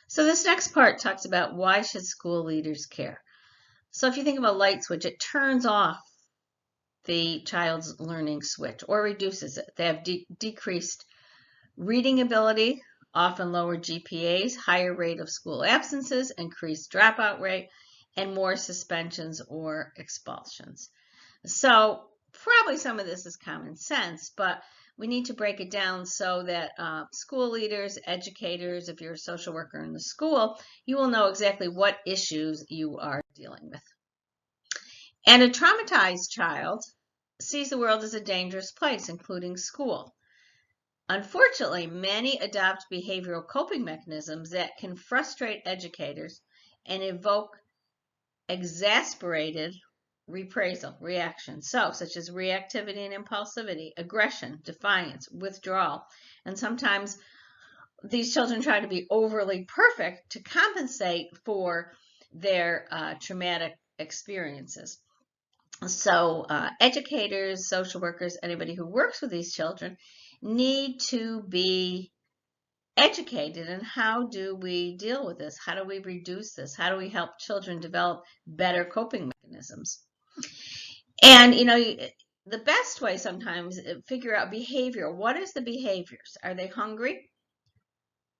So this next part talks about why should school leaders care. So if you think of a light switch, it turns off the child's learning switch or reduces it. They have decreased reading ability, often lower GPAs, higher rate of school absences, increased dropout rate, and more suspensions or expulsions. So probably some of this is common sense, but we need to break it down so that school leaders, educators, if you're a social worker in the school, you will know exactly what issues you are dealing with. And a traumatized child sees the world as a dangerous place, including school. Unfortunately, many adopt behavioral coping mechanisms that can frustrate educators and evoke exasperated reprisal reactions, such as reactivity and impulsivity, aggression, defiance, withdrawal, and sometimes these children try to be overly perfect to compensate for their traumatic experiences. So educators, social workers, anybody who works with these children need to be educated in how do we deal with this? How do we reduce this? How do we help children develop better coping mechanisms? And the best way sometimes figure out behavior. What is the behaviors? Are they hungry?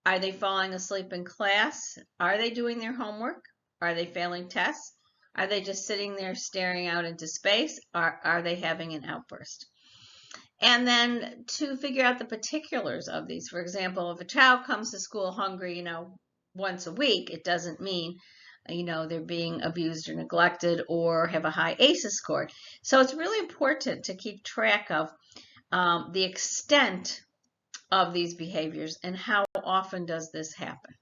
Are they falling asleep in class? Are they doing their homework? Are they failing tests? Are they just sitting there staring out into space? Are they having an outburst? And then to figure out the particulars of these. For example, if a child comes to school hungry, once a week, it doesn't mean, they're being abused or neglected or have a high ACES score. So it's really important to keep track of the extent of these behaviors and how often does this happen.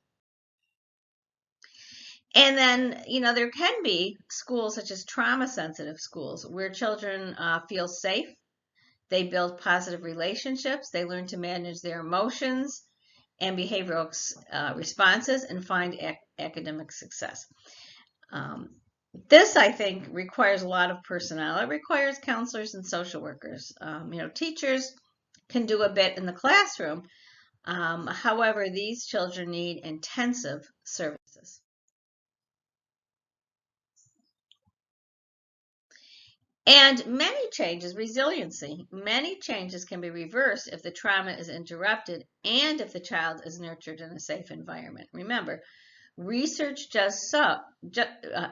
And then, there can be schools such as trauma-sensitive schools where children feel safe. They build positive relationships. They learn to manage their emotions and behavioral responses and find academic success. This, I think, requires a lot of personnel. It requires counselors and social workers. Teachers can do a bit in the classroom. However, these children need intensive services. And many changes, resiliency, many changes can be reversed if the trauma is interrupted and if the child is nurtured in a safe environment. Remember, research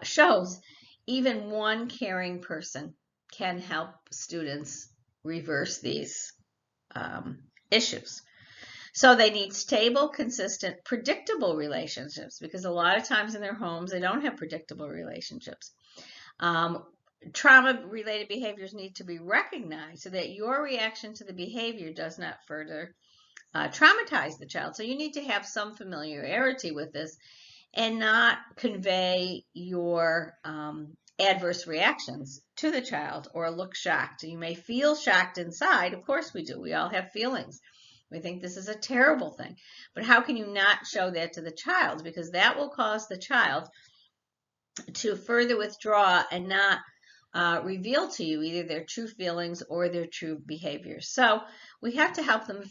shows even one caring person can help students reverse these issues. So they need stable, consistent, predictable relationships because a lot of times in their homes they don't have predictable relationships. Trauma-related behaviors need to be recognized so that your reaction to the behavior does not further traumatize the child. So you need to have some familiarity with this and not convey your adverse reactions to the child or look shocked. You may feel shocked inside. Of course we do. We all have feelings. We think this is a terrible thing. But how can you not show that to the child? Because that will cause the child to further withdraw and not reveal to you either their true feelings or their true behaviors. So we have to help them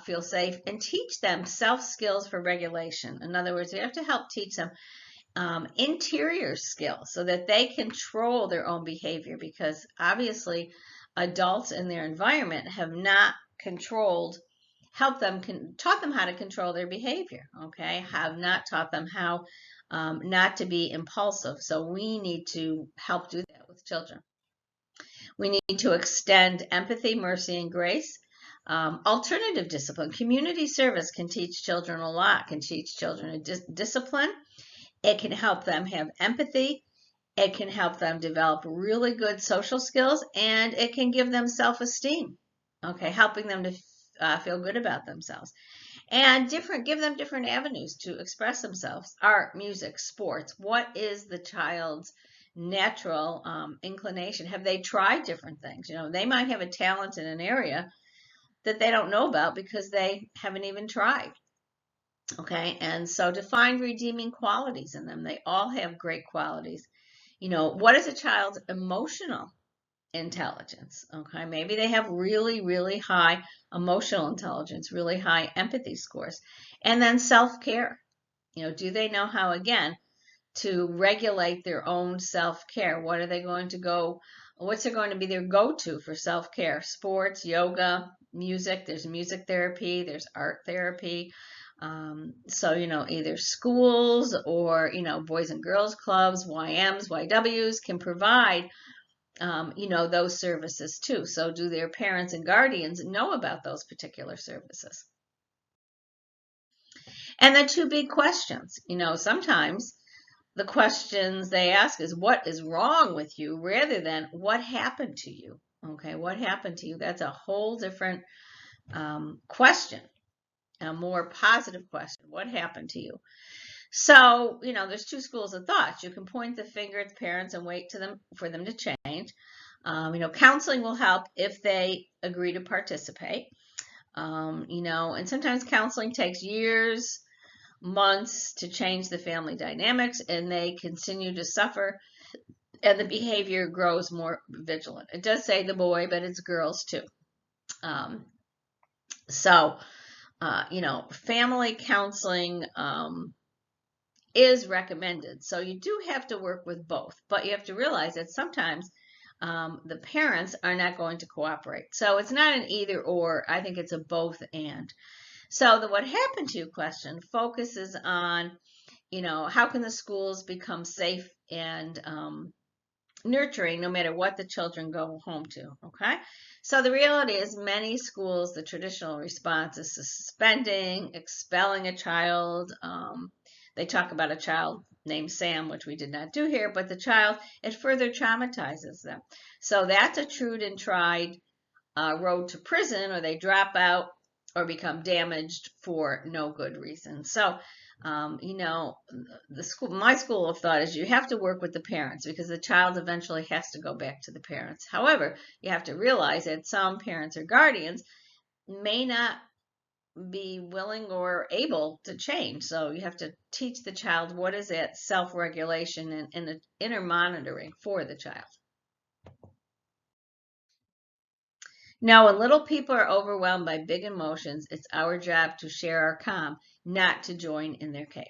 feel safe and teach them self-skills for regulation. In other words, we have to help teach them interior skills so that they control their own behavior, because obviously adults in their environment have not taught them how to control their behavior, okay? Have not taught them how not to be impulsive. So we need to help do that with children. We need to extend empathy, mercy, and grace. Alternative discipline. Community service can teach children a lot, can teach children discipline. It can help them have empathy. It can help them develop really good social skills, and it can give them self-esteem, okay, helping them to feel good about themselves. And give them different avenues to express themselves. Art, music, sports. What is the child's natural inclination? Have they tried different things? They might have a talent in an area that they don't know about because they haven't even tried. Okay, and so to find redeeming qualities in them. They all have great qualities. What is a child's emotional intelligence? Okay, maybe they have really, really high emotional intelligence, really high empathy scores. And then self-care. Do they know how, again, to regulate their own self-care? What are they going to go, what's going to be their go-to for self-care? Sports, yoga, music. There's music therapy, there's art therapy. So, either schools or, boys and girls clubs, YMs, YWs can provide, those services too. So do their parents and guardians know about those particular services? And the two big questions, sometimes the questions they ask is what is wrong with you rather than what happened to you. Okay, what happened to you? That's a whole different question, a more positive question. What happened to you? So, there's two schools of thought. You can point the finger at the parents and wait for them to change. Counseling will help if they agree to participate. And sometimes counseling takes years, months to change the family dynamics, and they continue to suffer, and the behavior grows more vigilant. It does say the boy, but it's girls too. So, family counseling is recommended. So you do have to work with both, but you have to realize that sometimes the parents are not going to cooperate. So it's not an either or. I think it's a both and. So the what happened to you question focuses on, how can the schools become safe and nurturing no matter what the children go home to, okay? So the reality is many schools, the traditional response is suspending, expelling a child. They talk about a child named Sam, which we did not do here, but the child, it further traumatizes them. So that's a true and tried road to prison, or they drop out or become damaged for no good reason. So, my school of thought is you have to work with the parents because the child eventually has to go back to the parents. However, you have to realize that some parents or guardians may not be willing or able to change. So you have to teach the child what is that self-regulation and the inner monitoring for the child. Now, when little people are overwhelmed by big emotions, it's our job to share our calm, not to join in their chaos.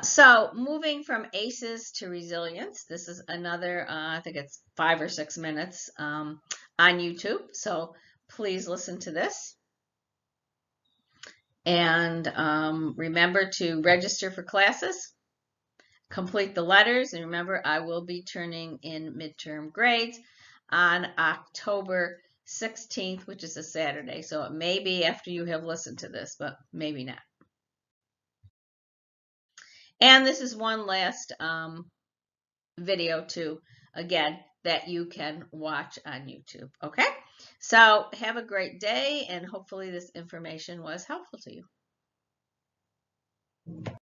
So moving from ACEs to resilience, this is another, I think it's 5 or 6 minutes on YouTube. So please listen to this. And remember to register for classes, complete the letters, and remember I will be turning in midterm grades on October 16th, which is a Saturday. So it may be after you have listened to this, but maybe not. And this is one last video too, again, that you can watch on YouTube. Okay, so have a great day, and hopefully this information was helpful to you.